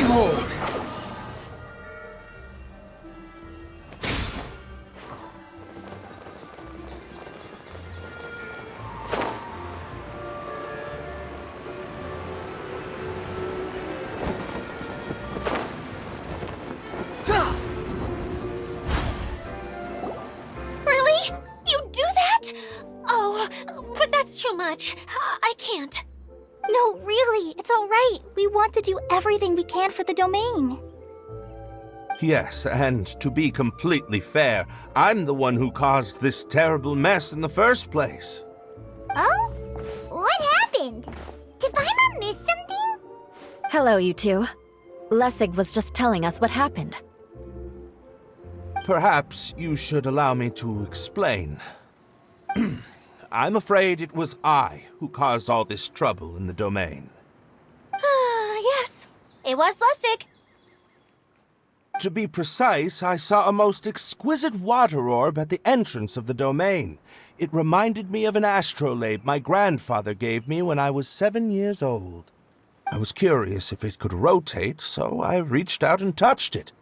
Behold! Really? You do that? Oh, but that's too much. I can't. No, really, it's all right. We want to do everything we can for the domain. Yes, and to be completely fair, I'm the one who caused this terrible mess in the first place. Oh? What happened? Did Paimon miss something? Hello, you two. Lessig was just telling us what happened. Perhaps you should allow me to explain. I'm afraid it was I who caused all this trouble in the domain. Yes, it was Lessig. To be precise, I saw a most exquisite water orb at the entrance of the domain. It reminded me of an astrolabe my grandfather gave me when I was 7 years old. I was curious if it could rotate, so I reached out and touched it.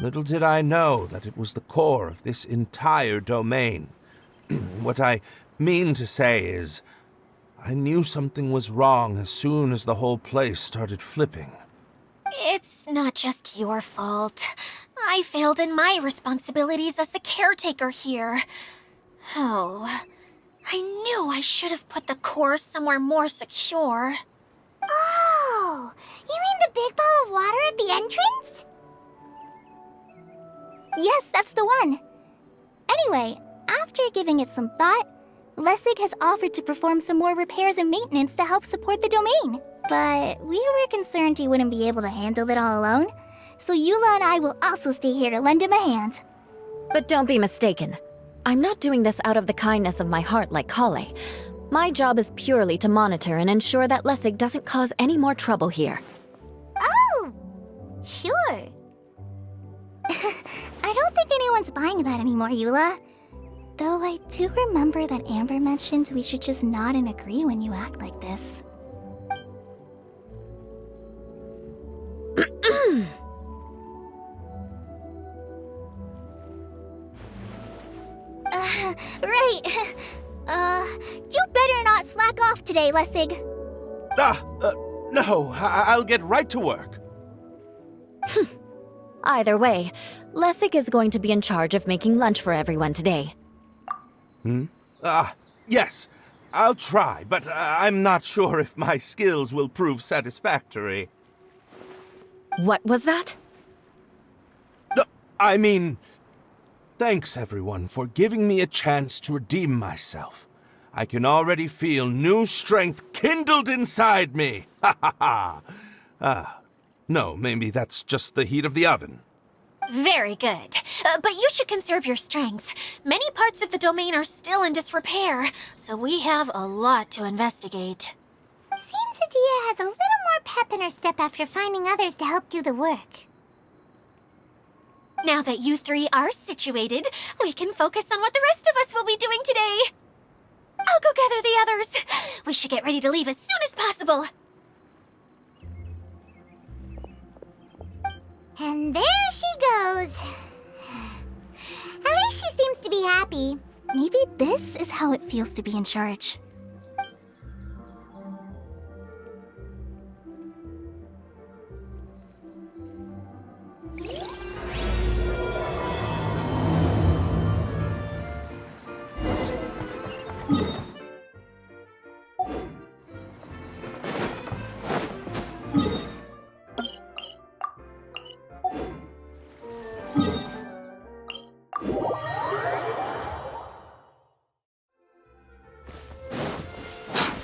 Little did I know that it was the core of this entire domain. What I mean to say is, I knew something was wrong as soon as the whole place started flipping. It's not just your fault. I failed in my responsibilities as the caretaker here. Oh, I knew I should have put the core somewhere more secure. Oh, you mean the big ball of water at the entrance? Yes, that's the one. Anyway, after giving it some thought, Lessig has offered to perform some more repairs and maintenance to help support the domain. But we were concerned he wouldn't be able to handle it all alone, so Eula and I will also stay here to lend him a hand. But don't be mistaken. I'm not doing this out of the kindness of my heart like Kale. My job is purely to monitor and ensure that Lessig doesn't cause any more trouble here. Oh, sure. I don't think anyone's buying that anymore, Eula. Though I do remember that Amber mentioned we should just nod and agree when you act like this. Right. You better not slack off today, Lessig. No, I'll get right to work. Either way, Lessig is going to be in charge of making lunch for everyone today. Yes, I'll try, but I'm not sure if my skills will prove satisfactory. What was that? No, I mean, thanks everyone for giving me a chance to redeem myself. I can already feel new strength kindled inside me. Ha ha ha. No, maybe that's just the heat of the oven. Very good. But you should conserve your strength. Many parts of the domain are still in disrepair, so we have a lot to investigate. Seems Adia has a little more pep in her step after finding others to help do the work. Now that you three are situated, we can focus on what the rest of us will be doing today. I'll go gather the others. We should get ready to leave as soon as possible. And there she goes. At least she seems to be happy. Maybe this is how it feels to be in charge.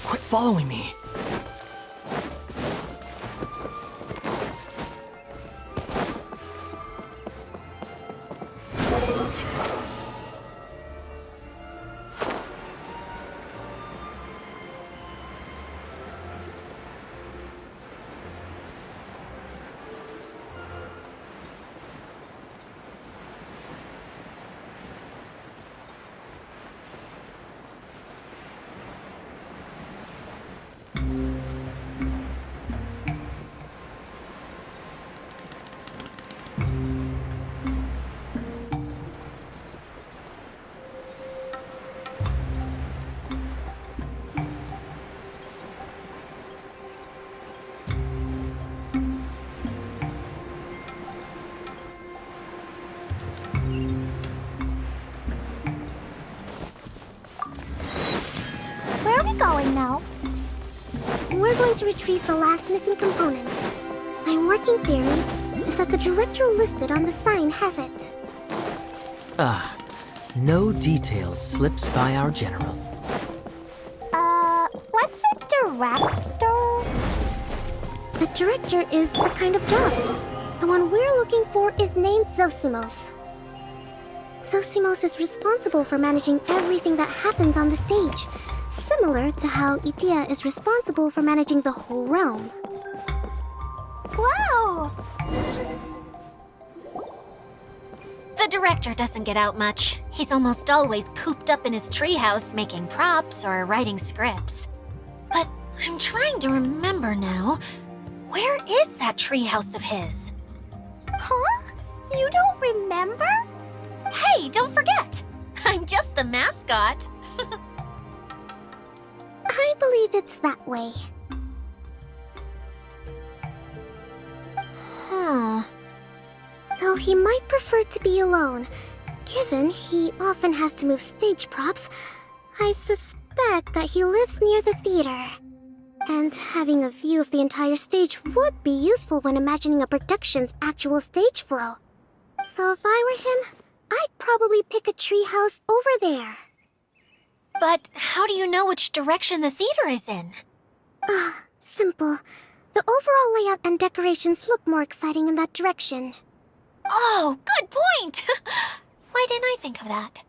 Quit following me. now. We're going to retrieve the last missing component. My working theory is that the director listed on the sign has it. No details slips by our general. What's a director? A director is a kind of job. The one we're looking for is named Zosimos. Zosimos is responsible for managing everything that happens on the stage, similar to how Edea is responsible for managing the whole realm. Wow! The director doesn't get out much. He's almost always cooped up in his treehouse making props or writing scripts. But I'm trying to remember now. Where is that treehouse of his? Huh? You don't remember? Hey, don't forget! I'm just the mascot. I believe it's that way. Huh. Though he might prefer to be alone, given he often has to move stage props, I suspect that he lives near the theater. And having a view of the entire stage would be useful when imagining a production's actual stage flow. So if I were him, I'd probably pick a treehouse over there. But how do you know which direction the theater is in? Simple. The overall layout and decorations look more exciting in that direction. Oh, good point! Why didn't I think of that?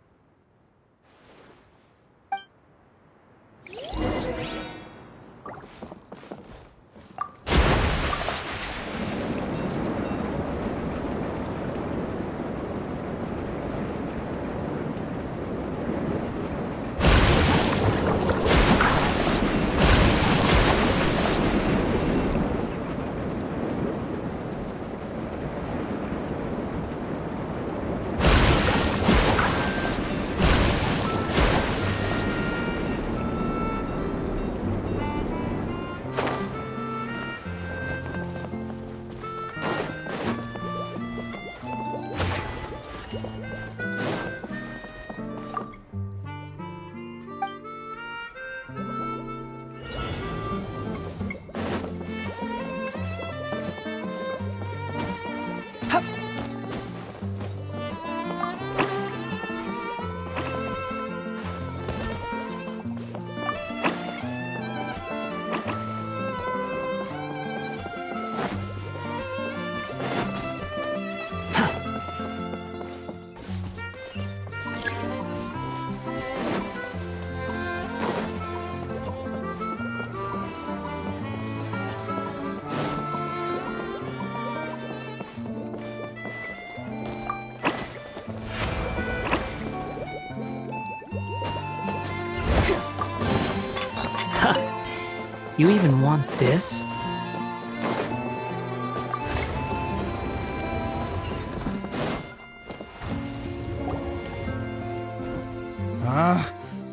You even want this?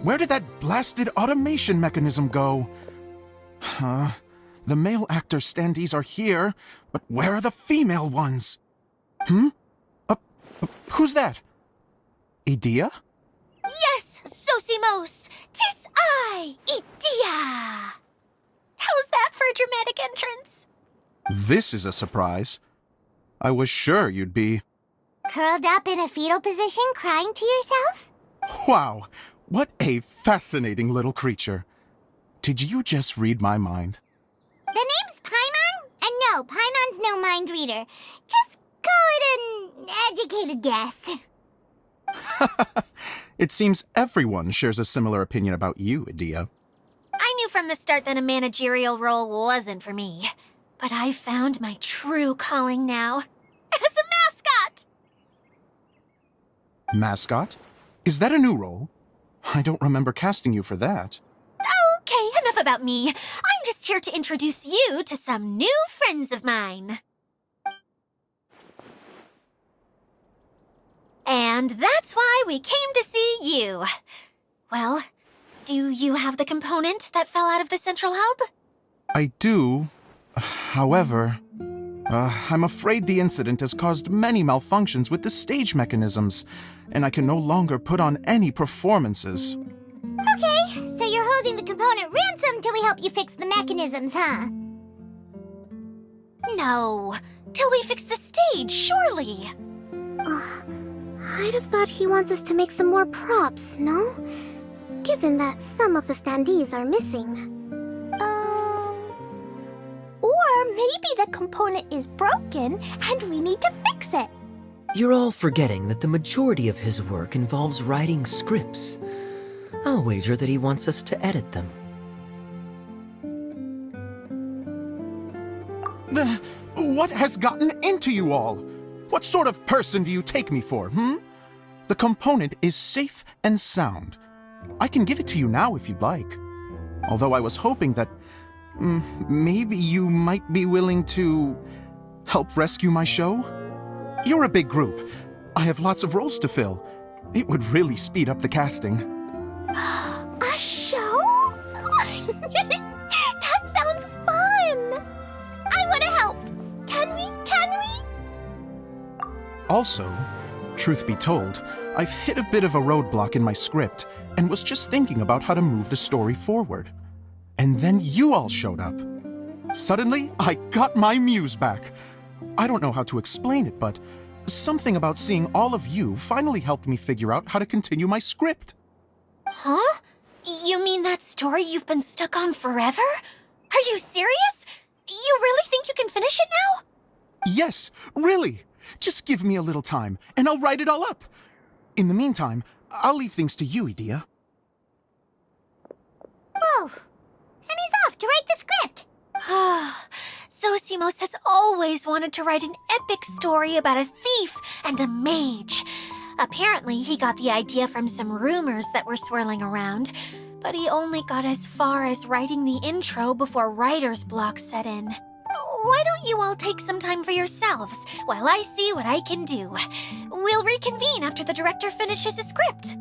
Where did that blasted automation mechanism go? The male actor standees are here, but where are the female ones? Who's that? Edea? Yes, Zosimos! 'Tis I, Edea! How's that for a dramatic entrance? This is a surprise. I was sure you'd be... Curled up in a fetal position, crying to yourself? Wow, what a fascinating little creature. Did you just read my mind? The name's Paimon? And no, Paimon's no mind reader. Just call it an educated guess. It seems everyone shares a similar opinion about you, Edea. I knew from the start that a managerial role wasn't for me. But I found my true calling now. As a mascot! Mascot? Is that a new role? I don't remember casting you for that. Okay, enough about me. I'm just here to introduce you to some new friends of mine. And that's why we came to see you. Well, do you have the component that fell out of the central hub? I do. However, I'm afraid the incident has caused many malfunctions with the stage mechanisms, and I can no longer put on any performances. Okay, so you're holding the component ransom till we help you fix the mechanisms, huh? No, till we fix the stage, surely. I'd have thought he wants us to make some more props, no? Given that some of the standees are missing. Or maybe the component is broken and we need to fix it. You're all forgetting that the majority of his work involves writing scripts. I'll wager that he wants us to edit them. What has gotten into you all? What sort of person do you take me for, The component is safe and sound. I can give it to you now if you'd like. Although I was hoping that maybe you might be willing to help rescue my show? You're a big group. I have lots of roles to fill. It would really speed up the casting. A show? That sounds fun! I want to help! Can we? Also, truth be told, I've hit a bit of a roadblock in my script and was just thinking about how to move the story forward. And then you all showed up. Suddenly, I got my muse back. I don't know how to explain it, but something about seeing all of you finally helped me figure out how to continue my script. Huh? You mean that story you've been stuck on forever? Are you serious? You really think you can finish it now? Yes, really. Just give me a little time, and I'll write it all up. In the meantime, I'll leave things to you, Edea. Whoa! And he's off to write the script! Zosimos has always wanted to write an epic story about a thief and a mage. Apparently, he got the idea from some rumors that were swirling around, but he only got as far as writing the intro before writer's block set in. Why don't you all take some time for yourselves while I see what I can do? We'll reconvene after the director finishes his script.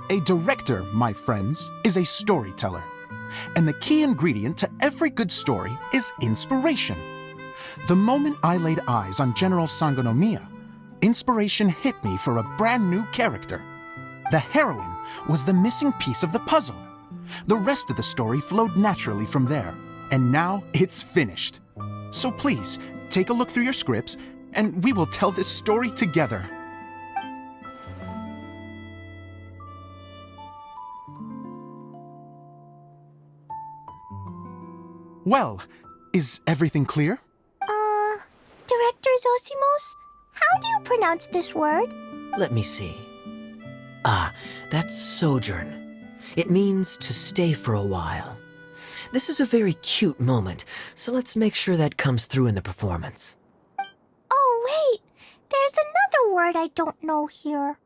A director, my friends, is a storyteller. And the key ingredient to every good story is inspiration. The moment I laid eyes on General Sangonomiya, inspiration hit me for a brand new character. The heroine was the missing piece of the puzzle. The rest of the story flowed naturally from there, and now it's finished. So please, take a look through your scripts, and we will tell this story together. Well, is everything clear? Director Zosimos, how do you pronounce this word? Let me see. That's sojourn. It means to stay for a while. This is a very cute moment, so let's make sure that comes through in the performance. Oh, wait. There's another word I don't know here.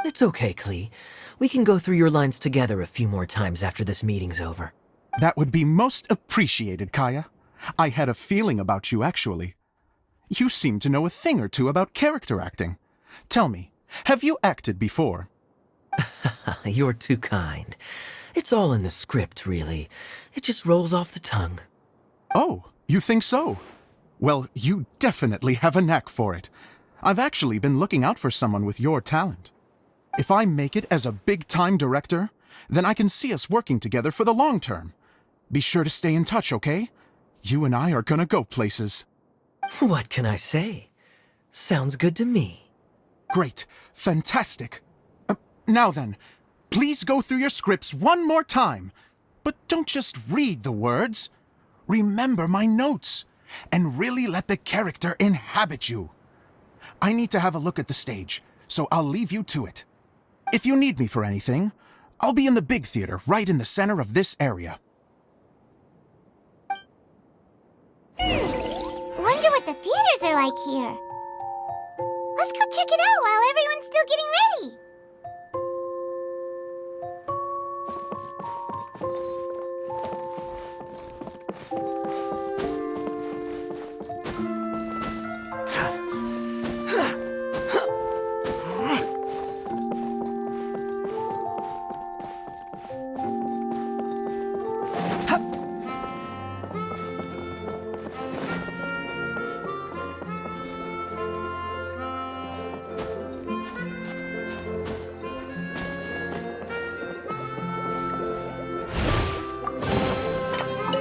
It's okay, Klee. We can go through your lines together a few more times after this meeting's over. That would be most appreciated, Kaya. I had a feeling about you, actually. You seem to know a thing or two about character acting. Tell me, have you acted before? You're too kind. It's all in the script, really. It just rolls off the tongue. Oh, you think so? Well, you definitely have a knack for it. I've actually been looking out for someone with your talent. If I make it as a big-time director, then I can see us working together for the long term. Be sure to stay in touch, okay? You and I are gonna go places. What can I say? Sounds good to me. Great. Fantastic. Now then, please go through your scripts one more time. But don't just read the words. Remember my notes, and really let the character inhabit you. I need to have a look at the stage, so I'll leave you to it. If you need me for anything, I'll be in the big theater right in the center of this area. Wonder what the theaters are like here. Let's go check it out while everyone's still getting ready.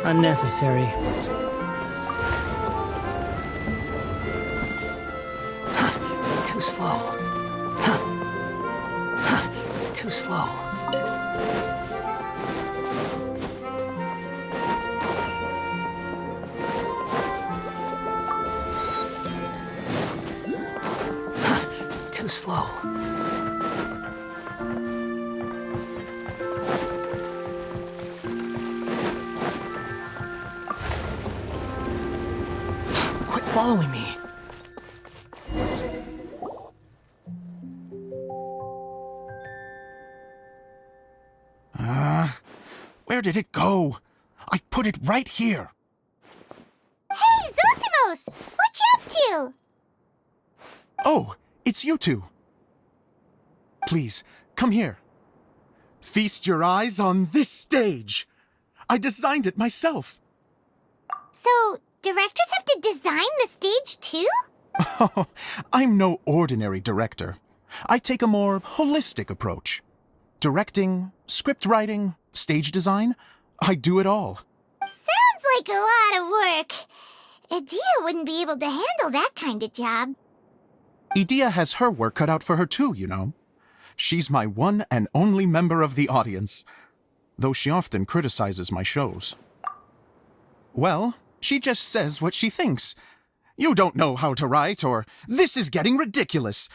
Unnecessary. Too slow. Too slow. Too slow. Quit following me. Where did it go? I put it right here. Hey, Zosimos! What you up to? Oh, it's you two. Please, come here. Feast your eyes on this stage. I designed it myself. So, directors have to design the stage too? Oh, I'm no ordinary director. I take a more holistic approach. Directing, script writing, stage design, I do it all. Sounds like a lot of work. Edea wouldn't be able to handle that kind of job. Edea has her work cut out for her too, you know. She's my one and only member of the audience, though she often criticizes my shows. Well, she just says what she thinks. You don't know how to write, or this is getting ridiculous.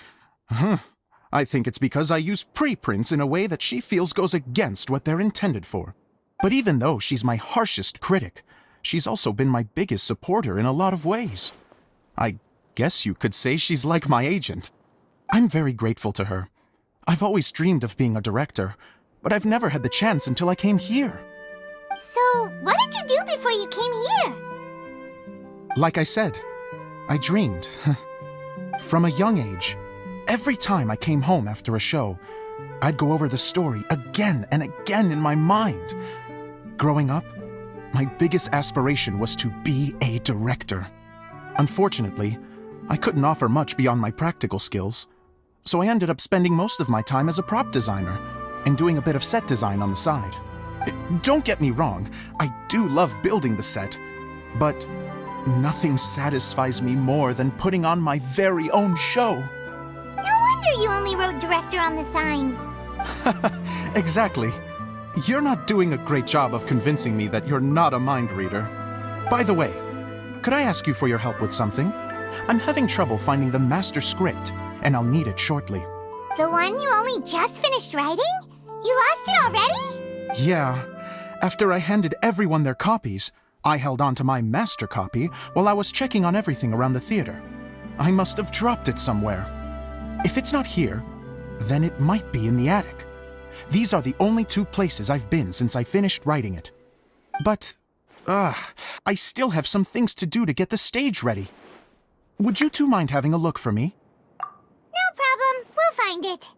I think it's because I use preprints in a way that she feels goes against what they're intended for. But even though she's my harshest critic, she's also been my biggest supporter in a lot of ways. I guess you could say she's like my agent. I'm very grateful to her. I've always dreamed of being a director, but I've never had the chance until I came here. So, what did you do before you came here? Like I said, I dreamed. From a young age, every time I came home after a show, I'd go over the story again and again in my mind. Growing up, my biggest aspiration was to be a director. Unfortunately, I couldn't offer much beyond my practical skills, so I ended up spending most of my time as a prop designer and doing a bit of set design on the side. Don't get me wrong, I do love building the set, but nothing satisfies me more than putting on my very own show. No wonder you only wrote director on the sign. Exactly. You're not doing a great job of convincing me that you're not a mind reader. By the way, could I ask you for your help with something? I'm having trouble finding the master script, and I'll need it shortly. The one you only just finished writing? You lost it already? Yeah. After I handed everyone their copies, I held on to my master copy while I was checking on everything around the theater. I must have dropped it somewhere. If it's not here, then it might be in the attic. These are the only two places I've been since I finished writing it. But, I still have some things to do to get the stage ready. Would you two mind having a look for me? No problem. We'll find it.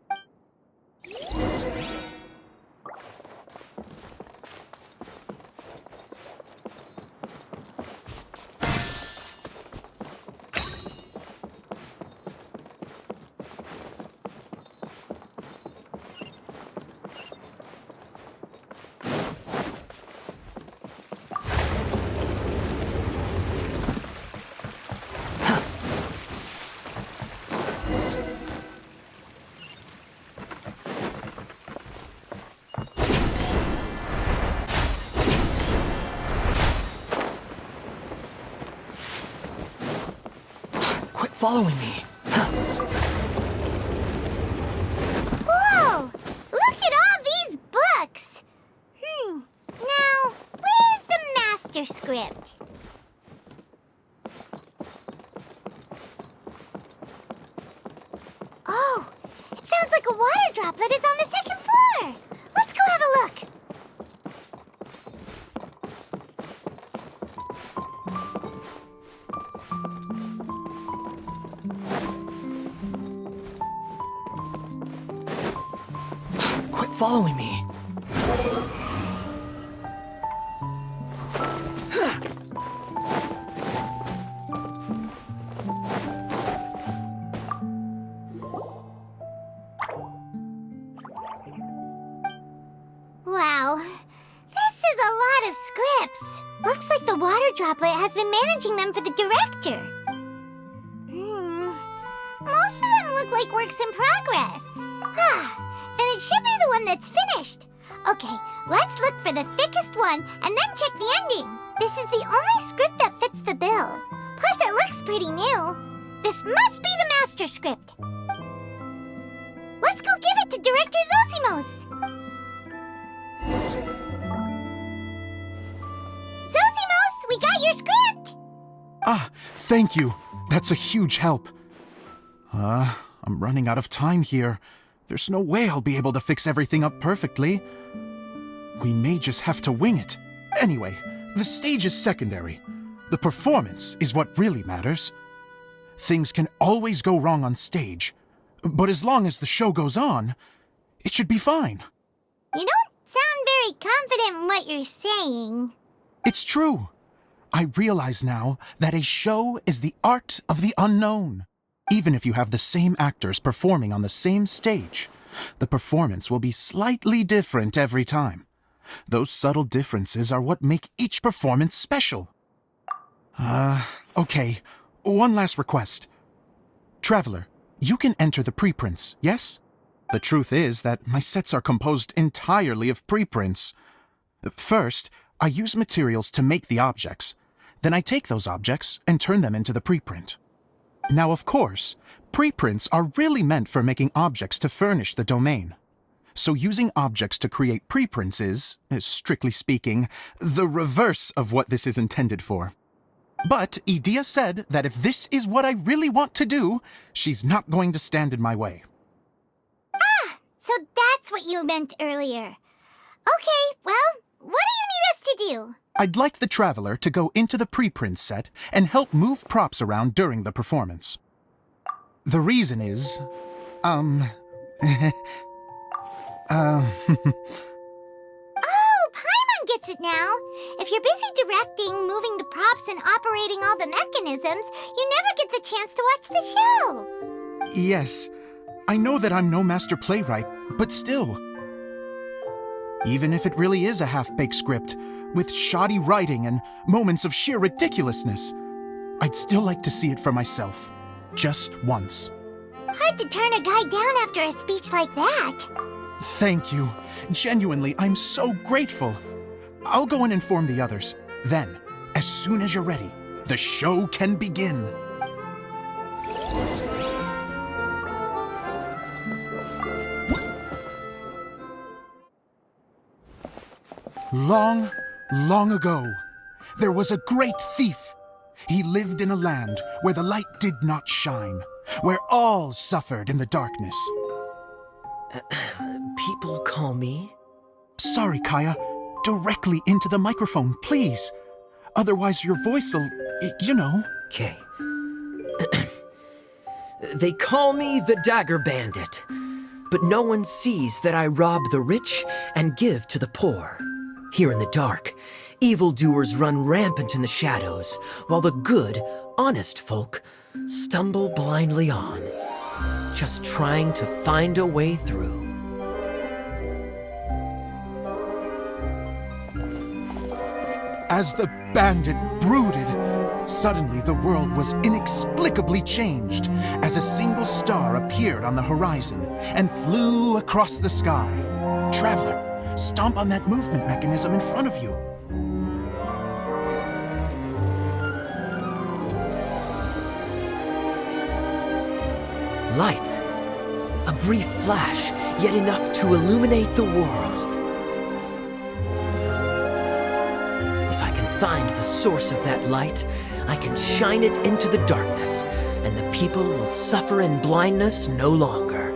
Quit following me. Whoa! Look at all these books! Now, where's the master script? Oh, it sounds like a water droplet is on the second floor! Let's go have a look! Quit following me. Wow, this is a lot of scripts. Looks like the water droplet has been managing them for the director. Most of them look like works in progress. Then it should be the one that's finished. Okay, let's look for the thickest one and then check the ending. This is the only script that fits the bill. Plus, it looks pretty new. This must be the master script. Let's go give it to Director Zosimos. Zosimos, we got your script! Ah, thank you. That's a huge help. I'm running out of time here. There's no way I'll be able to fix everything up perfectly. We may just have to wing it. Anyway, the stage is secondary. The performance is what really matters. Things can always go wrong on stage, but as long as the show goes on, it should be fine. You don't sound very confident in what you're saying. It's true. I realize now that a show is the art of the unknown. Even if you have the same actors performing on the same stage, the performance will be slightly different every time. Those subtle differences are what make each performance special. Okay. One last request. Traveler, you can enter the preprints, yes? The truth is that my sets are composed entirely of preprints. First, I use materials to make the objects. Then I take those objects and turn them into the preprint. Now, of course, preprints are really meant for making objects to furnish the domain. So using objects to create preprints is, strictly speaking, the reverse of what this is intended for. But Edea said that if this is what I really want to do, she's not going to stand in my way. So that's what you meant earlier. Okay, well, what do you need us to do? I'd like the Traveler to go into the preprint set and help move props around during the performance. The reason is, Oh, Paimon gets it now. If you're busy directing, moving the props, and operating all the mechanisms, you never get the chance to watch the show. Yes, I know that I'm no master playwright, but still. Even if it really is a half-baked script, with shoddy writing and moments of sheer ridiculousness, I'd still like to see it for myself. Just once. Hard to turn a guy down after a speech like that. Thank you. Genuinely, I'm so grateful. I'll go and inform the others. Then, as soon as you're ready, the show can begin. Long, long ago, there was a great thief. He lived in a land where the light did not shine, where all suffered in the darkness. People call me? Sorry, Kaya. Directly into the microphone, please. Otherwise your voice'll, you know. Okay. They call me the Dagger Bandit, but no one sees that I rob the rich and give to the poor. Here in the dark, evildoers run rampant in the shadows, while the good, honest folk stumble blindly on, just trying to find a way through. As the bandit brooded, suddenly the world was inexplicably changed as a single star appeared on the horizon and flew across the sky. Traveler, stomp on that movement mechanism in front of you. Light. A brief flash, yet enough to illuminate the world. If I can find the source of that light, I can shine it into the darkness, and the people will suffer in blindness no longer.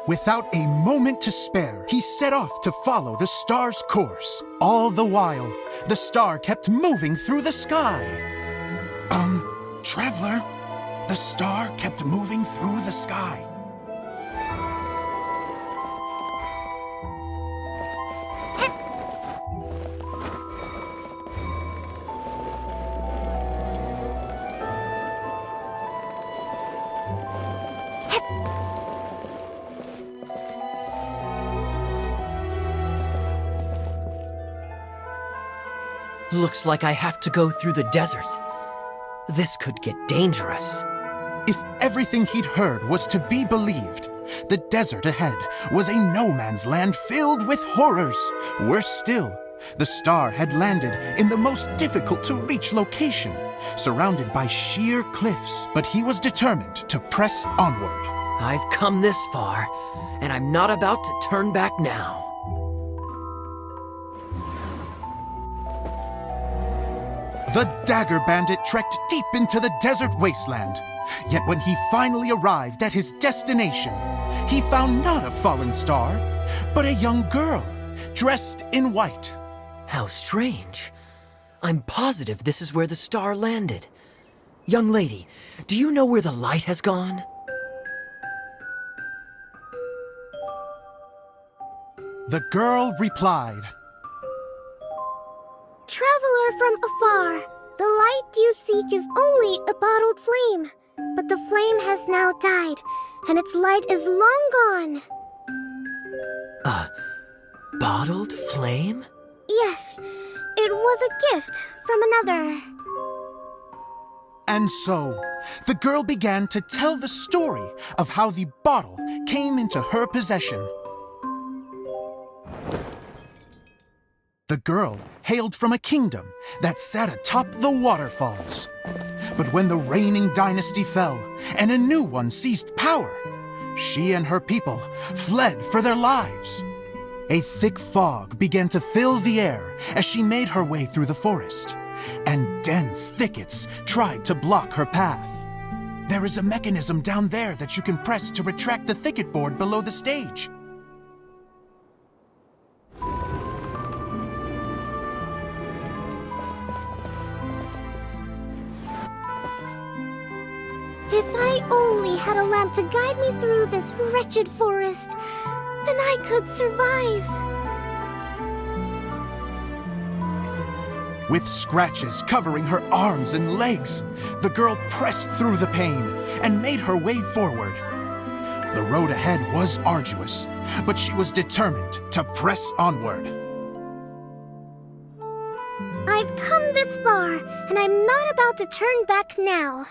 Without a moment to spare, he set off to follow the star's course. All the while, the star kept moving through the sky. Traveler, the star kept moving through the sky. Looks like I have to go through the desert. This could get dangerous. If everything he'd heard was to be believed, the desert ahead was a no-man's land filled with horrors. Worse still, the star had landed in the most difficult-to-reach location, surrounded by sheer cliffs, but he was determined to press onward. I've come this far, and I'm not about to turn back now. The Dagger Bandit trekked deep into the desert wasteland. Yet when he finally arrived at his destination, he found not a fallen star, but a young girl, dressed in white. How strange. I'm positive this is where the star landed. Young lady, do you know where the light has gone? The girl replied, Traveler from afar, the light you seek is only a bottled flame. But the flame has now died, and its light is long gone. Bottled flame? Yes, it was a gift from another. And so, the girl began to tell the story of how the bottle came into her possession. The girl hailed from a kingdom that sat atop the waterfalls. But when the reigning dynasty fell and a new one seized power, she and her people fled for their lives. A thick fog began to fill the air as she made her way through the forest, and dense thickets tried to block her path. There is a mechanism down there that you can press to retract the thicket board below the stage. If I only had a lamp to guide me through this wretched forest, then I could survive. With scratches covering her arms and legs, the girl pressed through the pain and made her way forward. The road ahead was arduous, but she was determined to press onward. I've come this far, and I'm not about to turn back now.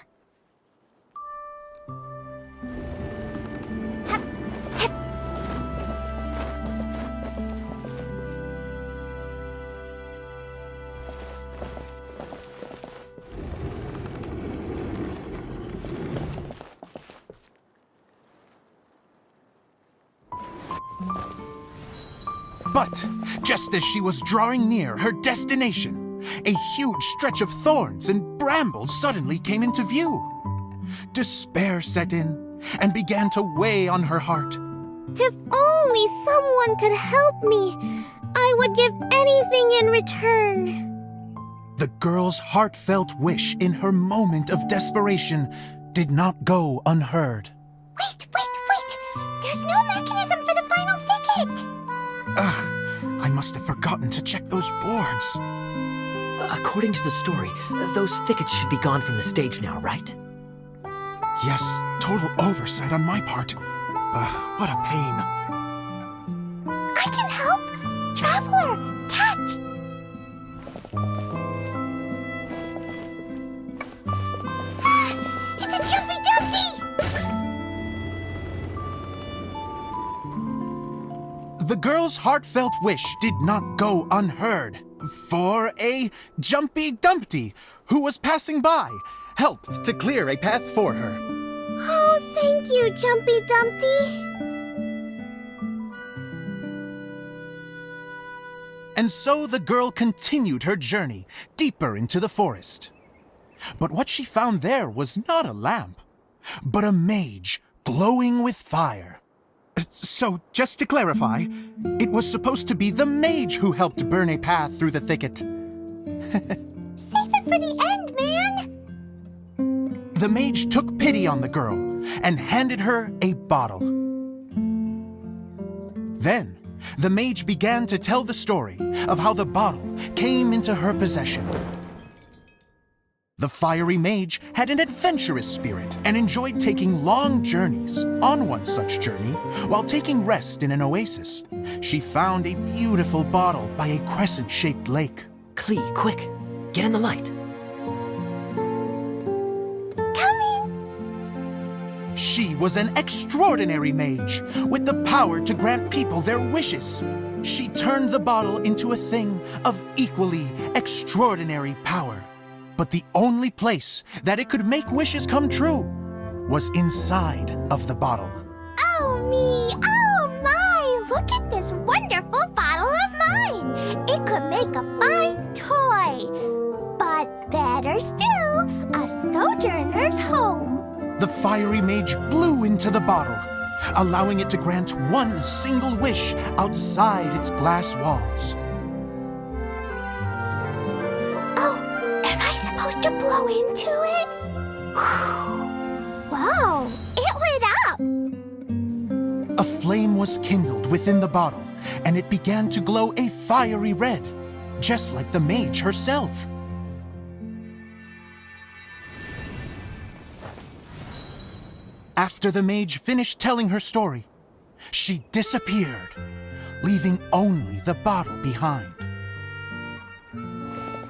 But just as she was drawing near her destination, a huge stretch of thorns and brambles suddenly came into view. Despair set in and began to weigh on her heart. If only someone could help me, I would give anything in return. The girl's heartfelt wish in her moment of desperation did not go unheard. Wait! There's no mechanism for the final thicket! Ugh, I must have forgotten to check those boards. According to the story, those thickets should be gone from the stage now, right? Yes, total oversight on my part. What a pain. I can help! Traveler! Catch! It's a Jumpy Dumpty! The girl's heartfelt wish did not go unheard, for a Jumpy Dumpty, who was passing by, helped to clear a path for her. Oh, thank you, Jumpy Dumpty. And so the girl continued her journey deeper into the forest. But what she found there was not a lamp, but a mage glowing with fire. So, just to clarify, it was supposed to be the mage who helped burn a path through the thicket. Save it for the end, man! The mage took pity on the girl and handed her a bottle. Then, the mage began to tell the story of how the bottle came into her possession. The fiery mage had an adventurous spirit and enjoyed taking long journeys. On one such journey, while taking rest in an oasis, she found a beautiful bottle by a crescent-shaped lake. Klee, quick! Get in the light. She was an extraordinary mage, with the power to grant people their wishes. She turned the bottle into a thing of equally extraordinary power. But the only place that it could make wishes come true was inside of the bottle. Oh me! Oh my! Look at this wonderful bottle of mine! It could make a fine toy! But better still, a sojourner's home! The fiery mage blew into the bottle, allowing it to grant one single wish outside its glass walls. Oh, am I supposed to blow into it? Whoa, it lit up! A flame was kindled within the bottle, and it began to glow a fiery red, just like the mage herself. After the mage finished telling her story, she disappeared, leaving only the bottle behind.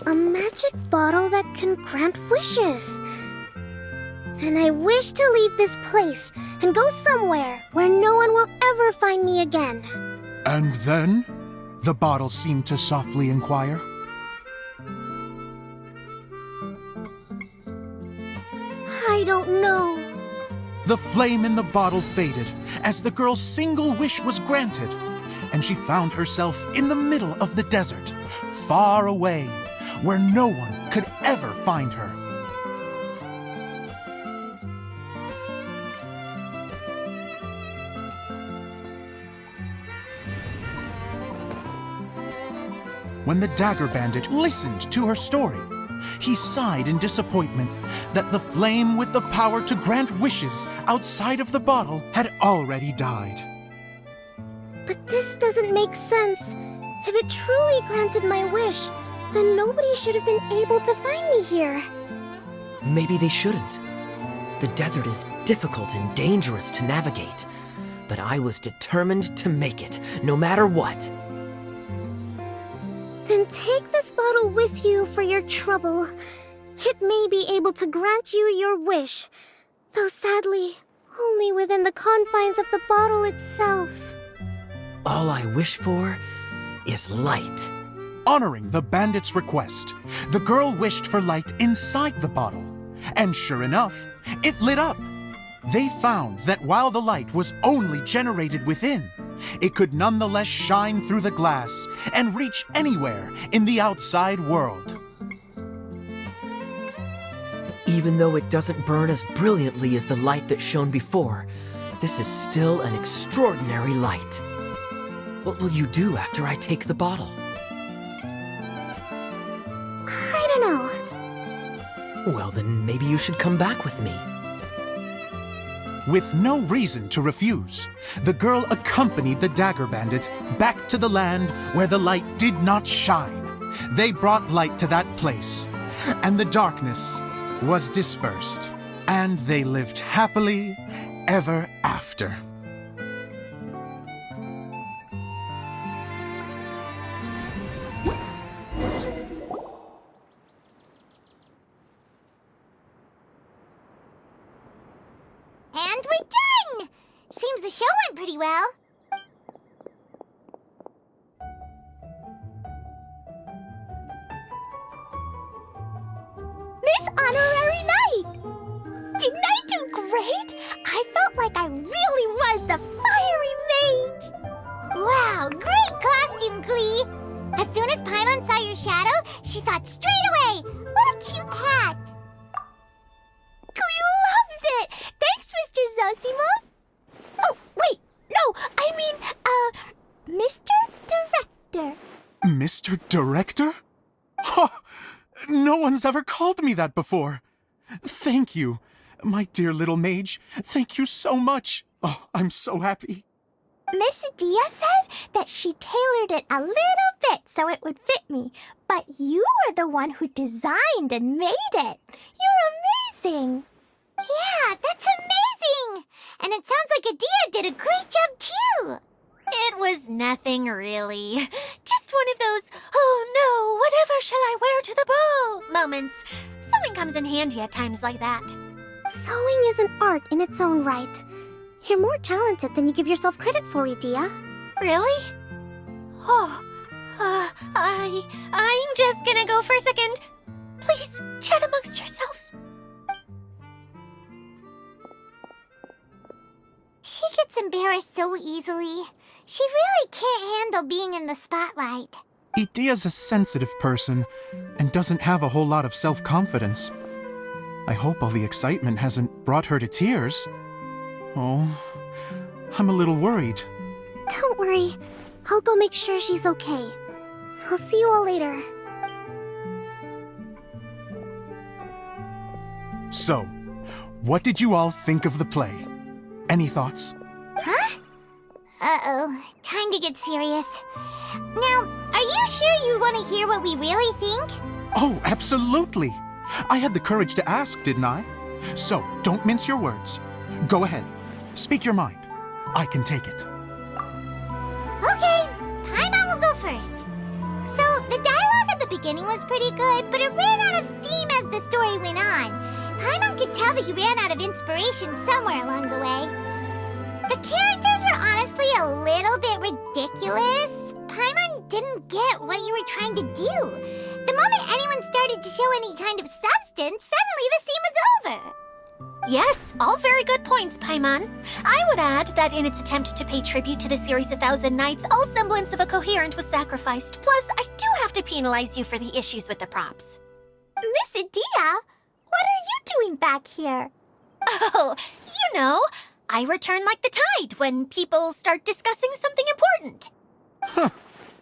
A magic bottle that can grant wishes. Then I wish to leave this place and go somewhere where no one will ever find me again. And then, the bottle seemed to softly inquire. I don't know. The flame in the bottle faded as the girl's single wish was granted, and she found herself in the middle of the desert, far away, where no one could ever find her. When the Dagger Bandit listened to her story, he sighed in disappointment that the flame with the power to grant wishes outside of the bottle had already died. But this doesn't make sense. If it truly granted my wish, then nobody should have been able to find me here. Maybe they shouldn't. The desert is difficult and dangerous to navigate, but I was determined to make it, no matter what. Then take this bottle with you for your trouble. It may be able to grant you your wish, though sadly, only within the confines of the bottle itself. All I wish for is light. Honoring the bandit's request, the girl wished for light inside the bottle, and sure enough, it lit up. They found that while the light was only generated within, it could nonetheless shine through the glass and reach anywhere in the outside world. Even though it doesn't burn as brilliantly as the light that shone before, this is still an extraordinary light. What will you do after I take the bottle? I don't know. Well, then maybe you should come back with me. With no reason to refuse, the girl accompanied the Dagger Bandit back to the land where the light did not shine. They brought light to that place, and the darkness was dispersed, and they lived happily ever after. And we're done! Seems the show went pretty well. Miss Honorary Knight! Didn't I do great? I felt like I really was the fiery mage! Wow, great costume, Klee! As soon as Paimon saw your shadow, she thought straight away, what a cute hat! Klee loves it! Thanks, Mr. Zosimos! Oh, wait, no, I mean, Mr. Director. Mr. Director? Ha! No one's ever called me that before. Thank you, my dear little mage. Thank you so much. Oh, I'm so happy. Miss Dia said that she tailored it a little bit so it would fit me, but you are the one who designed and made it. You're amazing. Yeah, that's amazing. And it sounds like Adia did a great job too. It was nothing really. Just one of those, oh no, whatever color shall I wear to the ball moments. Sewing comes in handy at times like that. Sewing is an art in its own right. You're more talented than you give yourself credit for, Edea. Really? Oh, I'm just gonna go for a second. Please, chat amongst yourselves. She gets embarrassed so easily. She really can't handle being in the spotlight. Edea's a sensitive person and doesn't have a whole lot of self-confidence. I hope all the excitement hasn't brought her to tears. Oh, I'm a little worried. Don't worry. I'll go make sure she's okay. I'll see you all later. So, what did you all think of the play? Any thoughts? Uh-oh, time to get serious. Now, are you sure you want to hear what we really think? Oh, absolutely! I had the courage to ask, didn't I? So, don't mince your words. Go ahead. Speak your mind. I can take it. Okay, Paimon will go first. So, the dialogue at the beginning was pretty good, but it ran out of steam as the story went on. Paimon could tell that you ran out of inspiration somewhere along the way. The characters were honestly a little bit ridiculous. Paimon didn't get what you were trying to do. The moment anyone started to show any kind of substance, suddenly the scene was over. Yes, all very good points, Paimon. I would add that in its attempt to pay tribute to the series 1,000 Nights, all semblance of a coherent was sacrificed. Plus, I do have to penalize you for the issues with the props. Miss Edea, what are you doing back here? Oh, you know, I return like the tide when people start discussing something important.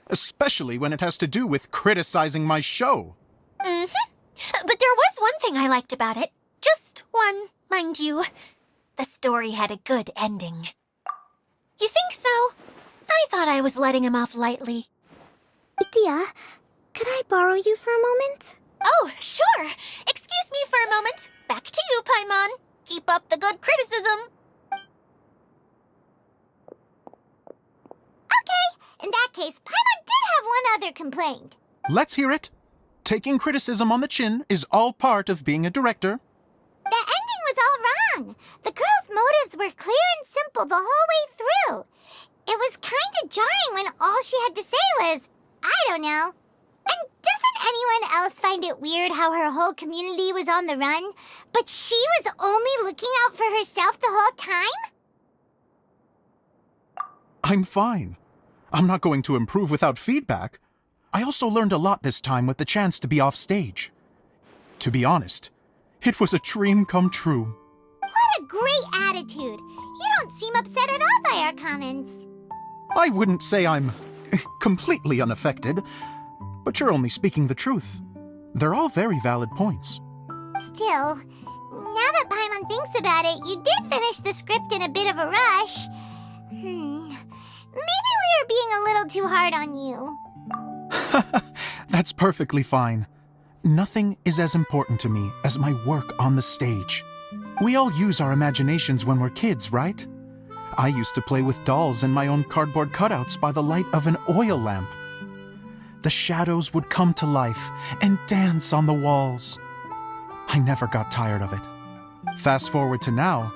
Especially when it has to do with criticizing my show. Mm-hmm. But there was one thing I liked about it. Just one, mind you. The story had a good ending. You think so? I thought I was letting him off lightly. Edea, could I borrow you for a moment? Oh, sure. Excuse me for a moment. Back to you, Paimon. Keep up the good criticism. Okay, in that case, Paimon did have one other complaint. Let's hear it. Taking criticism on the chin is all part of being a director. The ending was all wrong. The girl's motives were clear and simple the whole way through. It was kind of jarring when all she had to say was, I don't know. And doesn't anyone else find it weird how her whole community was on the run, but she was only looking out for herself the whole time? I'm fine. I'm not going to improve without feedback. I also learned a lot this time with the chance to be off stage. To be honest, it was a dream come true. What a great attitude. You don't seem upset at all by our comments. I wouldn't say I'm completely unaffected, but you're only speaking the truth. They're all very valid points. Still, now that Paimon thinks about it, you did finish the script in a bit of a rush. Maybe we were being a little too hard on you. That's perfectly fine. Nothing is as important to me as my work on the stage. We all use our imaginations when we're kids, right? I used to play with dolls and my own cardboard cutouts by the light of an oil lamp. The shadows would come to life and dance on the walls. I never got tired of it. Fast forward to now,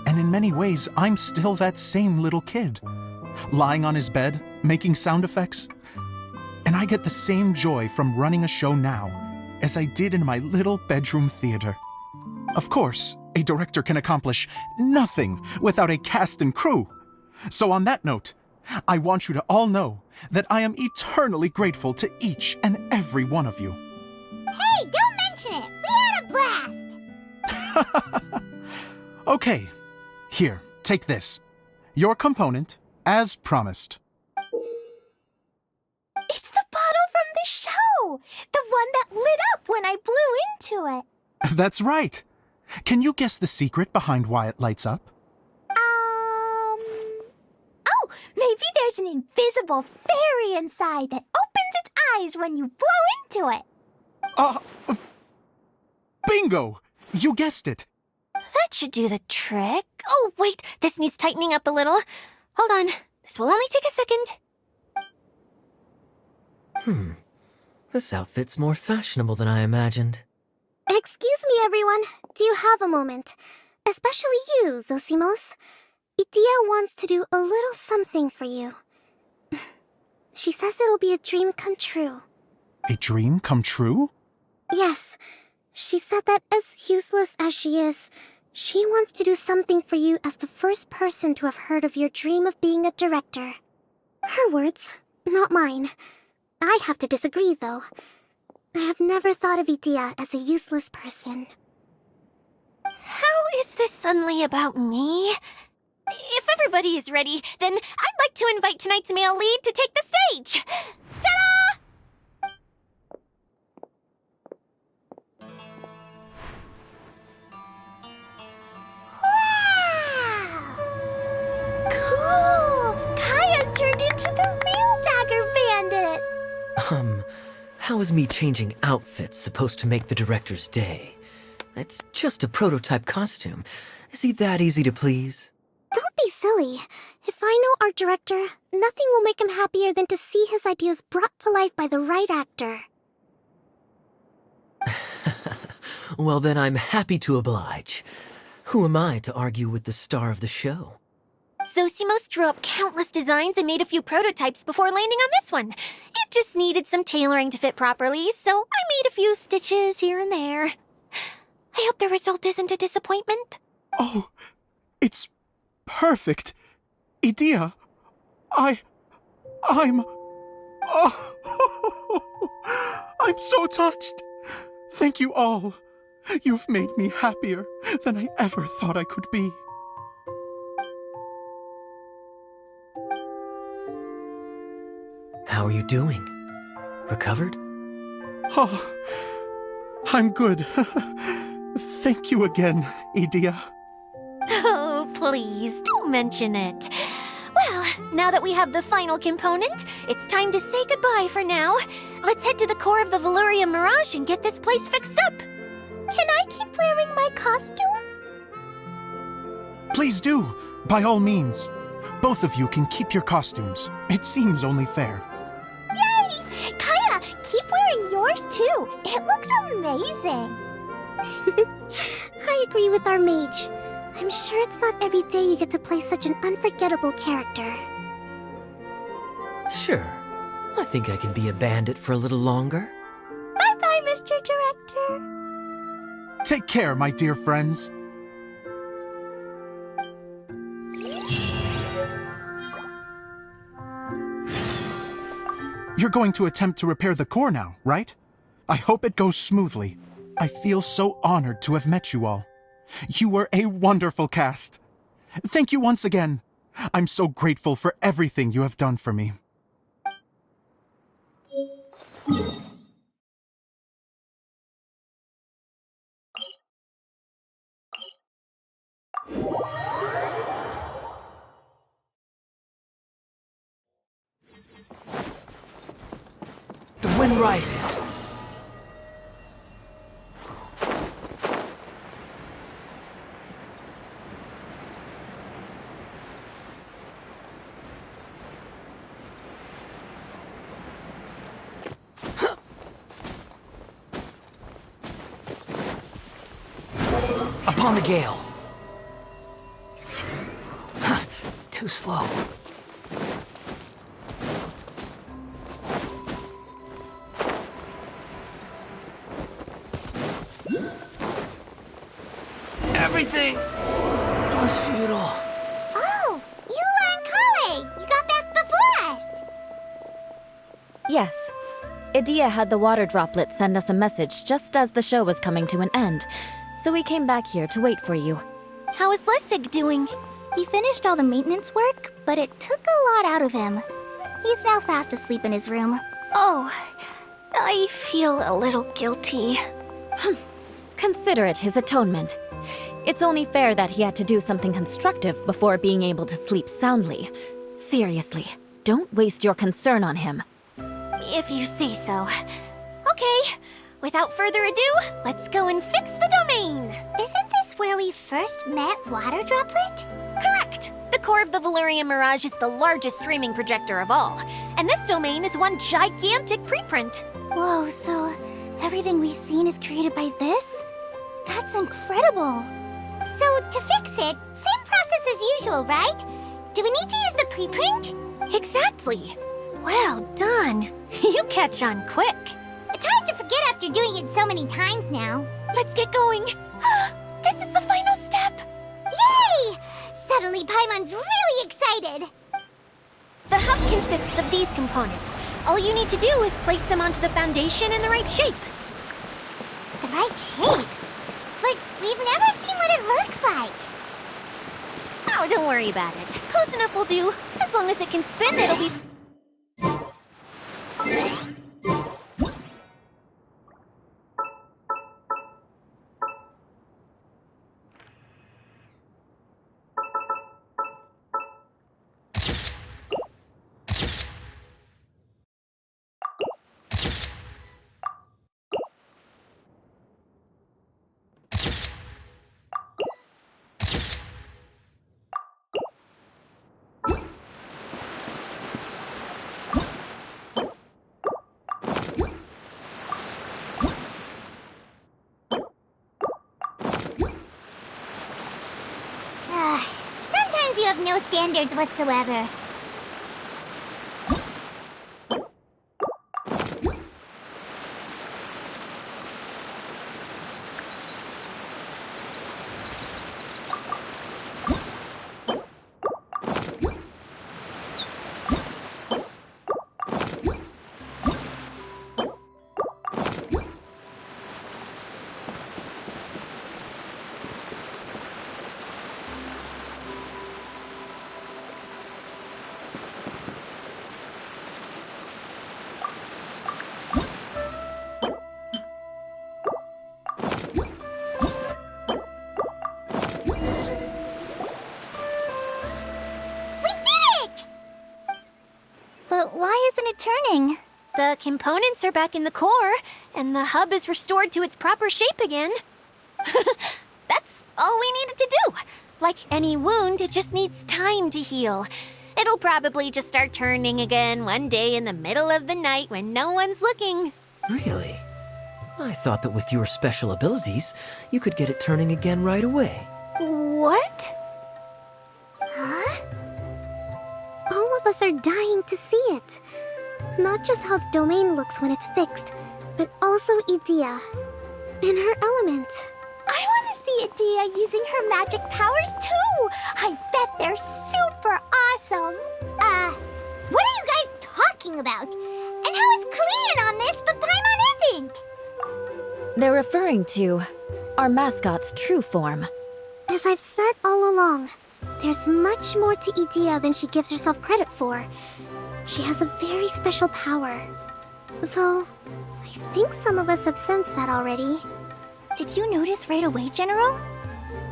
and in many ways, I'm still that same little kid, lying on his bed, making sound effects. And I get the same joy from running a show now as I did in my little bedroom theater. Of course, a director can accomplish nothing without a cast and crew. So on that note, I want you to all know that I am eternally grateful to each and every one of you. Hey, don't mention it. We had a blast. Okay, here, take this. Your component, as promised. It's the bottle from the show. The one that lit up when I blew into it. That's right. Can you guess the secret behind why it lights up? Oh, maybe there's an invisible fairy inside that opens its eyes when you blow into it. Bingo! You guessed it. That should do the trick. Oh, wait, this needs tightening up a little. Hold on, this will only take a second. This outfit's more fashionable than I imagined. Excuse me, everyone. Do you have a moment? Especially you, Zosimos. Idia wants to do a little something for you. She says it'll be a dream come true. A dream come true? Yes. She said that as useless as she is, she wants to do something for you as the first person to have heard of your dream of being a director. Her words, not mine. I'd have to disagree, though. I have never thought of Idia as a useless person. How is this suddenly about me? If everybody is ready, then I'd like to invite tonight's male lead to take the stage. Ta-da! Wow! Cool! Kaya's turned into the real Dagger Bandit! How is me changing outfits supposed to make the director's day? It's just a prototype costume. Is he that easy to please? Don't be silly. If I know our director, nothing will make him happier than to see his ideas brought to life by the right actor. Well, then I'm happy to oblige. Who am I to argue with the star of the show? Zosimos drew up countless designs and made a few prototypes before landing on this one. It just needed some tailoring to fit properly, so I made a few stitches here and there. I hope the result isn't a disappointment. Oh, it's perfect. Idia, I'm... Oh, I'm so touched. Thank you all. You've made me happier than I ever thought I could be. How are you doing? Recovered? Oh, I'm good. Thank you again, Idia. Oh, please, don't mention it. Well, now that we have the final component, it's time to say goodbye for now. Let's head to the core of the Veluria Mirage and get this place fixed up. Can I keep wearing my costume? Please do, by all means. Both of you can keep your costumes. It seems only fair. Yay! Kaya, keep wearing yours too. It looks amazing. I agree with our mage. I'm sure it's not every day you get to play such an unforgettable character. Sure. I think I can be a bandit for a little longer. Bye-bye, Mr. Director. Take care, my dear friends. You're going to attempt to repair the core now, right? I hope it goes smoothly. I feel so honored to have met you all. You were a wonderful cast. Thank you once again. I'm so grateful for everything you have done for me. The wind rises. Upon the gale. Too slow. Everything was futile. Oh, Eula and Kale, you got back before us. Yes. Idia had the water droplet send us a message just as the show was coming to an end, so we came back here to wait for you. How is Lessig doing? He finished all the maintenance work, but it took a lot out of him. He's now fast asleep in his room. Oh, I feel a little guilty. Consider it his atonement. It's only fair that he had to do something constructive before being able to sleep soundly. Seriously, don't waste your concern on him. If you say so. Okay, without further ado, let's go and fix the domain. Isn't this where we first met Water Droplet? Correct! The core of the Veluria Mirage is the largest streaming projector of all. and this domain is one gigantic preprint. Whoa, so everything we've seen is created by this? That's incredible. So, to fix it, same process as usual, right? Do we need to use the preprint? Exactly. Well done. You catch on quick. It's hard to forget after doing it so many times now. Let's get going. This is the final step. Yay! Suddenly Paimon's really excited. The hub consists of these components. All you need to do is place them onto the foundation in the right shape. The right shape? But we've never seen what it looks like. Oh, don't worry about it. Close enough will do. As long as it can spin, it'll be... Sometimes you have no standards whatsoever. But why isn't it turning? The components are back in the core, and the hub is restored to its proper shape again. That's all we needed to do. Like any wound, it just needs time to heal. It'll probably just start turning again one day in the middle of the night when no one's looking. Really? I thought that with your special abilities, you could get it turning again right away. What? Huh? All of us are dying to see it. Not just how the domain looks when it's fixed, but also Edea. In her element. I want to see Edea using her magic powers too! I bet they're super awesome! What are you guys talking about? And how is Clean on this, but Paimon isn't? They're referring to our mascot's true form. As I've said all along, there's much more to Edea than she gives herself credit for. She has a very special power. Though, I think some of us have sensed that already. Did you notice right away, General?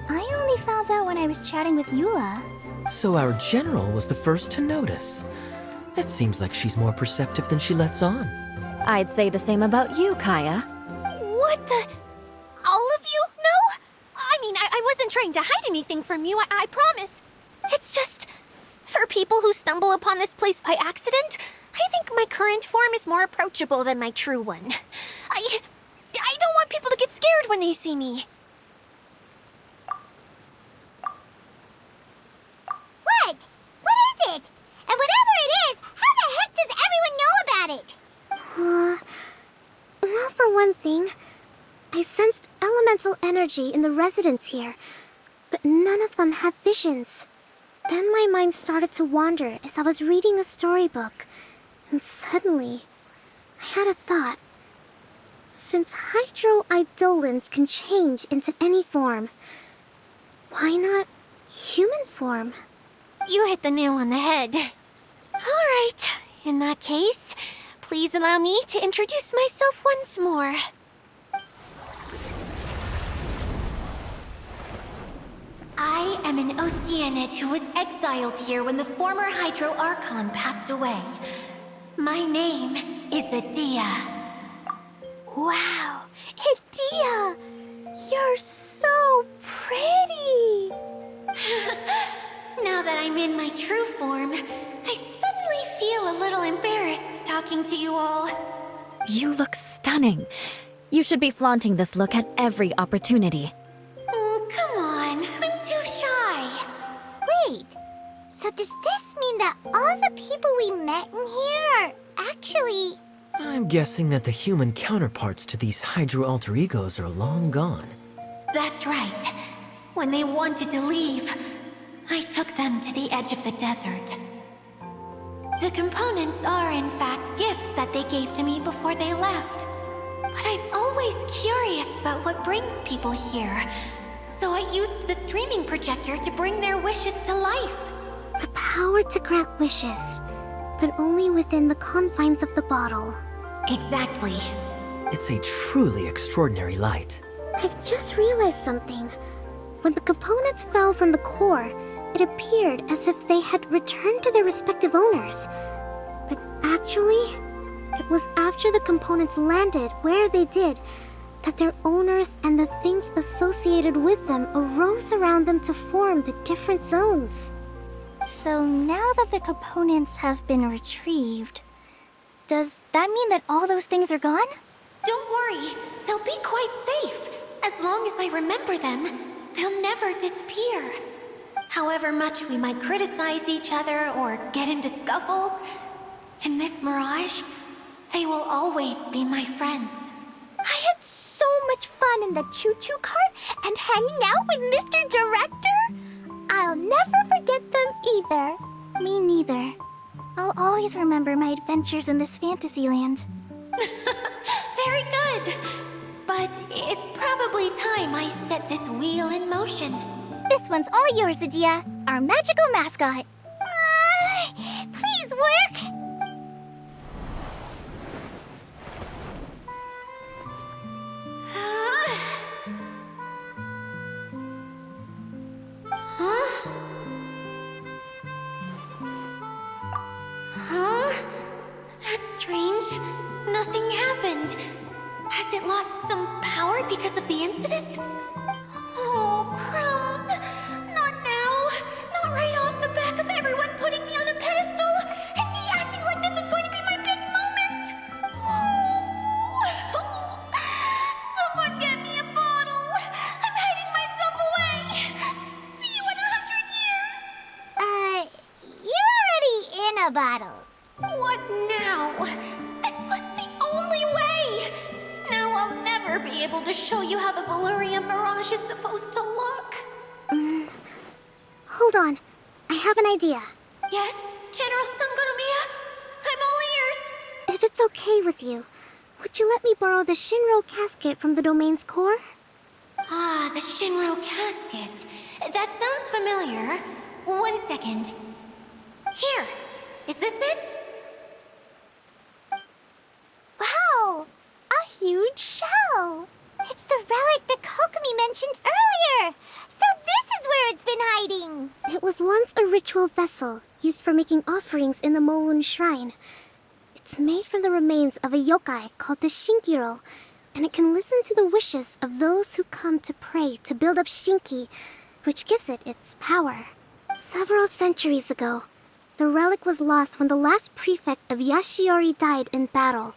I only found out when I was chatting with Eula. So our general was the first to notice. It seems like she's more perceptive than she lets on. I'd say the same about you, Kaya. What the? All of you? No? I mean, I wasn't trying to hide anything from you, I promise. It's just, for people who stumble upon this place by accident, I think my current form is more approachable than my true one. I don't want people to get scared when they see me. What? What is it? And whatever it is, how the heck does everyone know about it? Well, for one thing, I sensed elemental energy in the residents here, but none of them have visions. Then my mind started to wander as I was reading a storybook, and suddenly, I had a thought. Since hydroidolins can change into any form, why not human form? You hit the nail on the head. All right, in that case, please allow me to introduce myself once more. I am an Oceanid who was exiled here when the former Hydro Archon passed away. My name is Edea. Wow, Edea! You're so pretty! Now that I'm in my true form, I suddenly feel a little embarrassed talking to you all. You look stunning. You should be flaunting this look at every opportunity. Oh, come on. I'm too shy. Wait, so does this mean that all the people we met in here are actually... I'm guessing that the human counterparts to these Hydro alter egos are long gone. That's right. When they wanted to leave, I took them to the edge of the desert. The components are, in fact, gifts that they gave to me before they left. But I'm always curious about what brings people here. So I used the streaming projector to bring their wishes to life. The power to grant wishes, but only within the confines of the bottle. Exactly. It's a truly extraordinary light. I've just realized something. When the components fell from the core, it appeared as if they had returned to their respective owners. But actually, it was after the components landed where they did that their owners and the things associated with them arose around them to form the different zones. So now that the components have been retrieved, does that mean that all those things are gone? Don't worry, they'll be quite safe. As long as I remember them, they'll never disappear. However much we might criticize each other or get into scuffles, in this mirage, they will always be my friends. I had so much fun in the choo-choo cart and hanging out with Mr. Director. I'll never forget them either. Me neither. I'll always remember my adventures in this fantasy land. Very good. But it's probably time I set this wheel in motion. This one's all yours, Adia, our magical mascot. Please work! That's strange. Nothing happened. Has it lost some power because of the incident? Oh, crumbs. Not now. Not right off the back of everyone putting me on a pedestal and me acting like this is going to be my big moment. Oh. Someone get me a bottle. I'm hiding myself away. See you in 100 years. You're already in a bottle. What now? This was the only way! Now I'll never be able to show you how the Valyria Mirage is supposed to look. Hold on. I have an idea. Yes, General Sangonomiya? I'm all ears. If it's okay with you, would you let me borrow the Shinro casket from the domain's core? Ah, the Shinro casket. That sounds familiar. 1 second. Here. Is this it? Wow! A huge shell! It's the relic that Kokomi mentioned earlier! So this is where it's been hiding! It was once a ritual vessel used for making offerings in the Moun Shrine. It's made from the remains of a yokai called the Shinkiro, and it can listen to the wishes of those who come to pray to build up Shinki, which gives it its power. Several centuries ago, the relic was lost when the last prefect of Yashiori died in battle.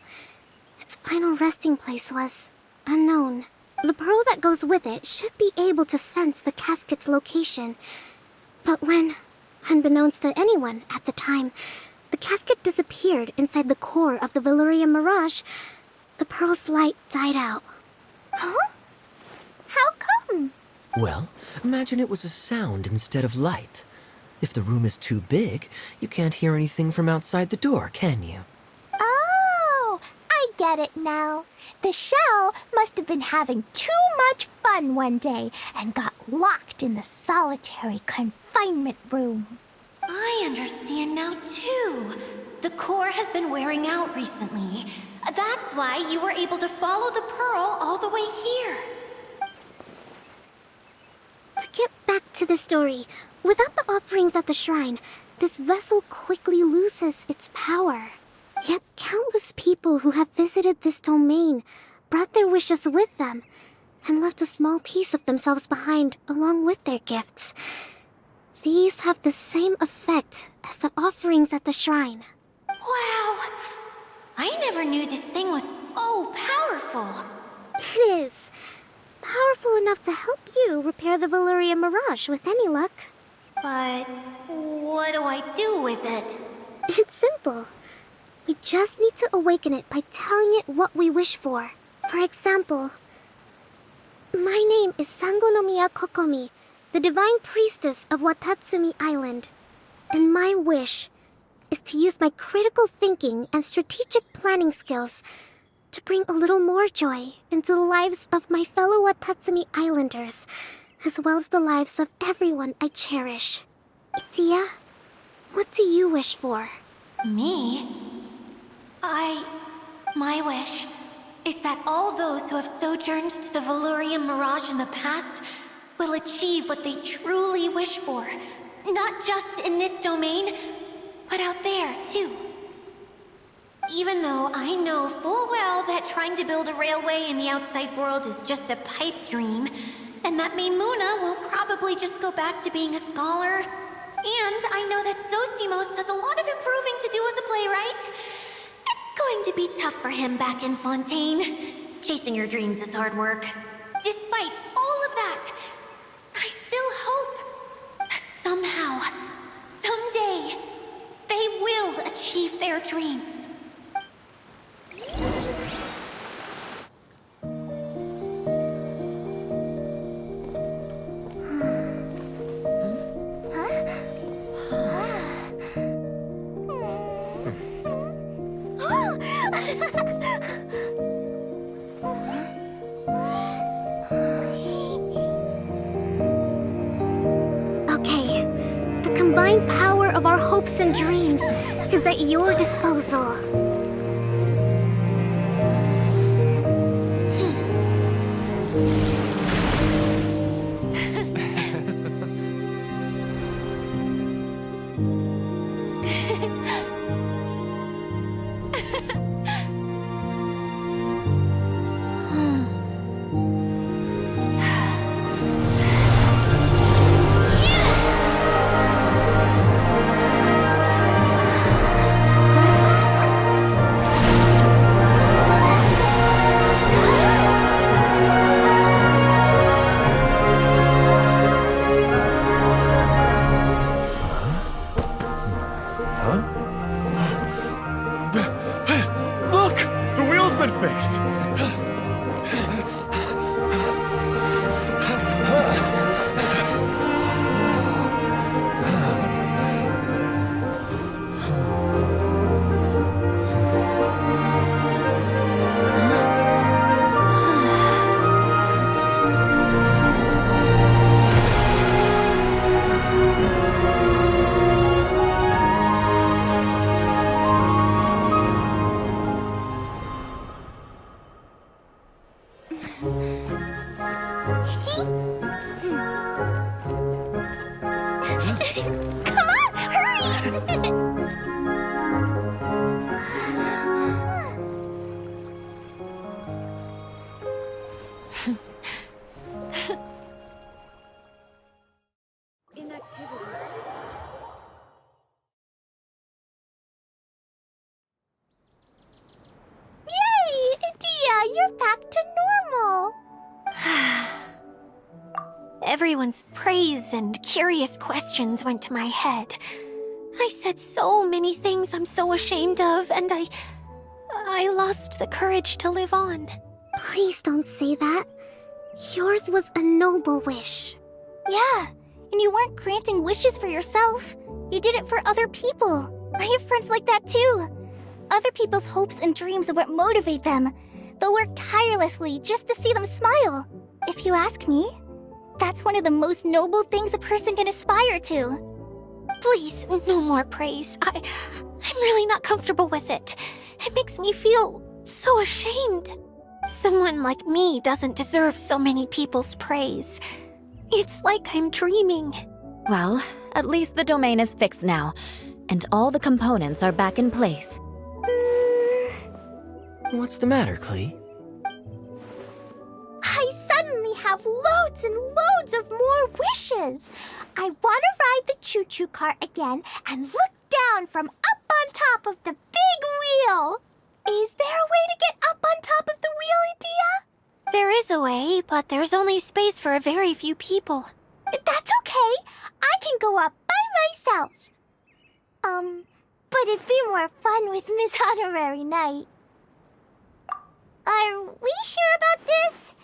Its final resting place was unknown. The pearl that goes with it should be able to sense the casket's location. But when, unbeknownst to anyone at the time, the casket disappeared inside the core of the Valyria Mirage, the pearl's light died out. Huh? How come? Well, imagine it was a sound instead of light. If the room is too big, you can't hear anything from outside the door, can you? Oh, I get it now. The shell must have been having too much fun one day and got locked in the solitary confinement room. I understand now, too. The core has been wearing out recently. That's why you were able to follow the pearl all the way here. To get back to the story, without the offerings at the shrine, this vessel quickly loses its power. Yet countless people who have visited this domain brought their wishes with them and left a small piece of themselves behind along with their gifts. These have the same effect as the offerings at the shrine. Wow! I never knew this thing was so powerful. It is. Powerful enough to help you repair the Valyria Mirage with any luck. But what do I do with it? It's simple. We just need to awaken it by telling it what we wish for. For example, my name is Sangonomiya Kokomi, the Divine Priestess of Watatsumi Island. And my wish is to use my critical thinking and strategic planning skills to bring a little more joy into the lives of my fellow Watatsumi Islanders, as well as the lives of everyone I cherish. Itia, what do you wish for? Me? My wish is that all those who have sojourned to the Valyria Mirage in the past will achieve what they truly wish for. Not just in this domain, but out there, too. Even though I know full well that trying to build a railway in the outside world is just a pipe dream, and that Maimuna will probably just go back to being a scholar, and I know that Zosimos has a lot of improving to do as a playwright. It's going to be tough for him back in Fontaine. Chasing your dreams is hard work. Despite all of that, I still hope that somehow, someday, they will achieve their dreams. Okay, the combined power of our hopes and dreams is at your disposal. Look! The wheel's been fixed! Come on, hurry! Yay! Itia, you're back to normal! Everyone's praise and curious questions went to my head. I said so many things I'm so ashamed of, and I lost the courage to live on. Please don't say that. Yours was a noble wish. Yeah, and you weren't granting wishes for yourself. You did it for other people. I have friends like that too. Other people's hopes and dreams are what motivate them. They'll work tirelessly just to see them smile. If you ask me, that's one of the most noble things a person can aspire to. Please, no more praise. I'm really not comfortable with it. It makes me feel so ashamed. Someone like me doesn't deserve so many people's praise. It's like I'm dreaming. Well, at least the domain is fixed now, and all the components are back in place. What's the matter, Klee? I suddenly have loads and loads of more wishes. I want to ride the choo-choo cart again and look down from up on top of the big wheel. Is there a way to get up on top of the wheel, Edea? There is a way, but there's only space for a very few people. That's okay. I can go up by myself. But it'd be more fun with Miss Honorary Knight. Are we sure about this?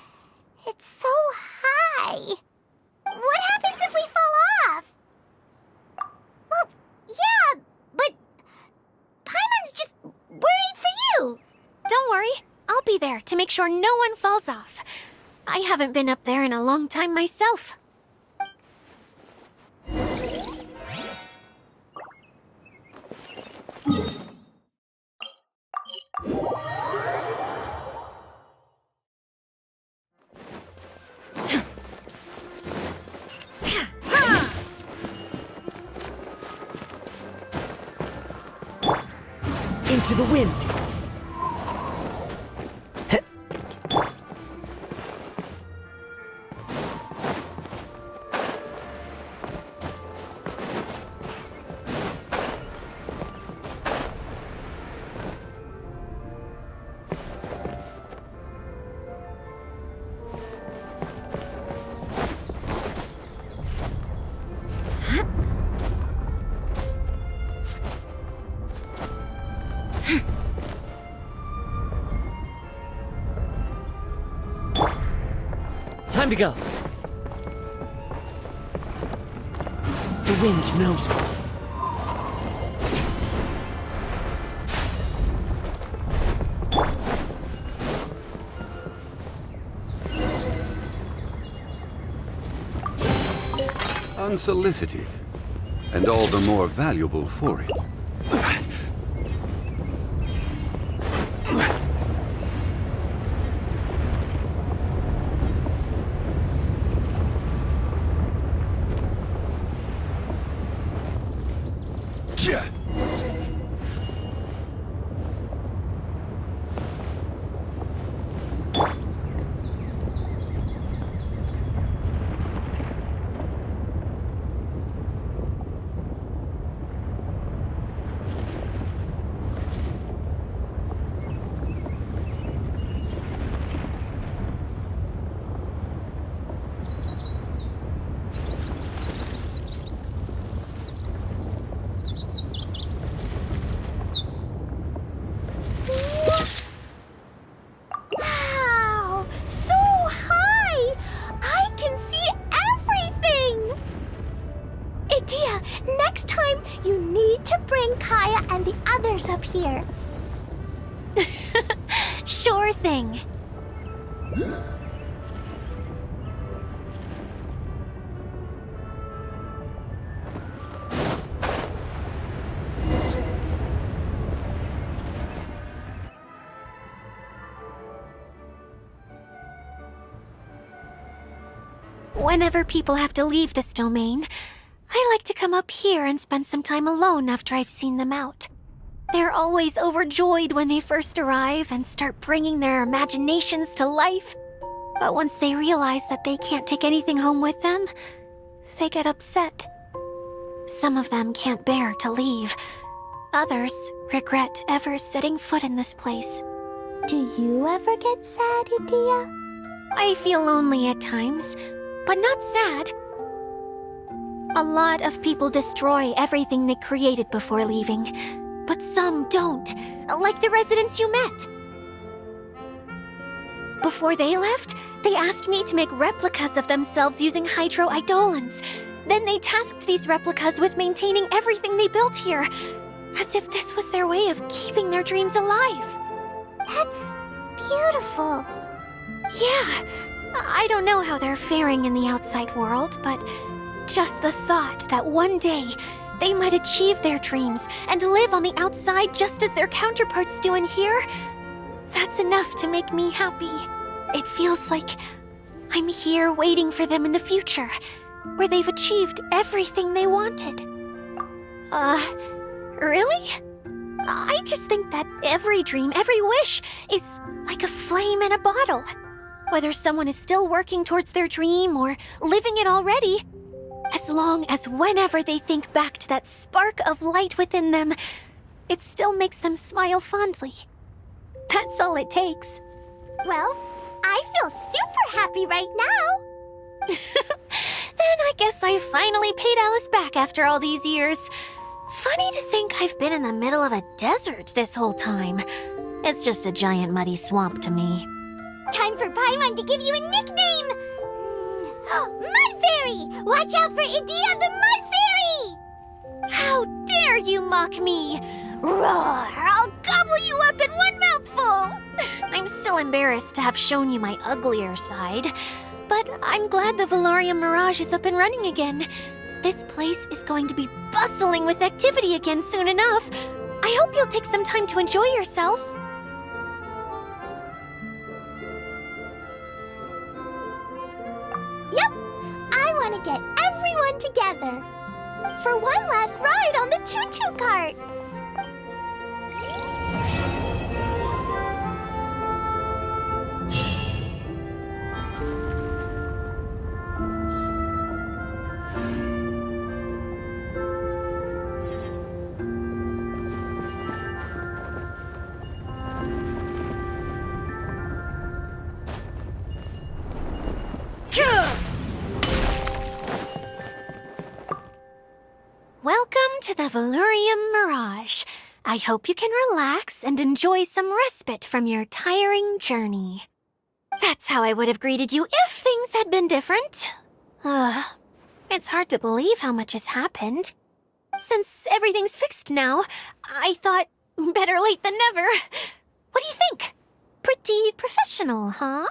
It's so high. What happens if we fall off? Well, yeah, but Paimon's just worried for you. Don't worry, I'll be there to make sure no one falls off. I haven't been up there in a long time myself. Into the wind! Time to go. The wind knows me. Unsolicited, and all the more valuable for it. Wow! So high! I can see everything! Edea, next time you need to bring Kaya and the others up here. Sure thing. Whenever people have to leave this domain, I like to come up here and spend some time alone after I've seen them out. They're always overjoyed when they first arrive and start bringing their imaginations to life. But once they realize that they can't take anything home with them, they get upset. Some of them can't bear to leave. Others regret ever setting foot in this place. Do you ever get sad, Edea? I feel lonely at times, but not sad. A lot of people destroy everything they created before leaving, but some don't, like the residents you met. Before they left, they asked me to make replicas of themselves using hydro-eidolons. Then they tasked these replicas with maintaining everything they built here, as if this was their way of keeping their dreams alive. That's beautiful. Yeah, I don't know how they're faring in the outside world, but just the thought that one day they might achieve their dreams and live on the outside just as their counterparts do in here, that's enough to make me happy. It feels like I'm here waiting for them in the future, where they've achieved everything they wanted. Really? I just think that every dream, every wish, is like a flame in a bottle. Whether someone is still working towards their dream or living it already, as long as whenever they think back to that spark of light within them, it still makes them smile fondly. That's all it takes. Well, I feel super happy right now. Then I guess I finally paid Alice back after all these years. Funny to think I've been in the middle of a desert this whole time. It's just a giant muddy swamp to me. Time for Paimon to give you a nickname! Mud Fairy! Watch out for Idia the Mud Fairy! How dare you mock me! Roar! I'll gobble you up in one mouthful! I'm still embarrassed to have shown you my uglier side, but I'm glad the Valorium Mirage is up and running again. This place is going to be bustling with activity again soon enough. I hope you'll take some time to enjoy yourselves. Yep, I want to get everyone together for one last ride on the choo-choo cart. Welcome to the Valorium Mirage. I hope you can relax and enjoy some respite from your tiring journey. That's how I would have greeted you if things had been different. It's hard to believe how much has happened. Since everything's fixed now, I thought better late than never. What do you think? Pretty professional, huh?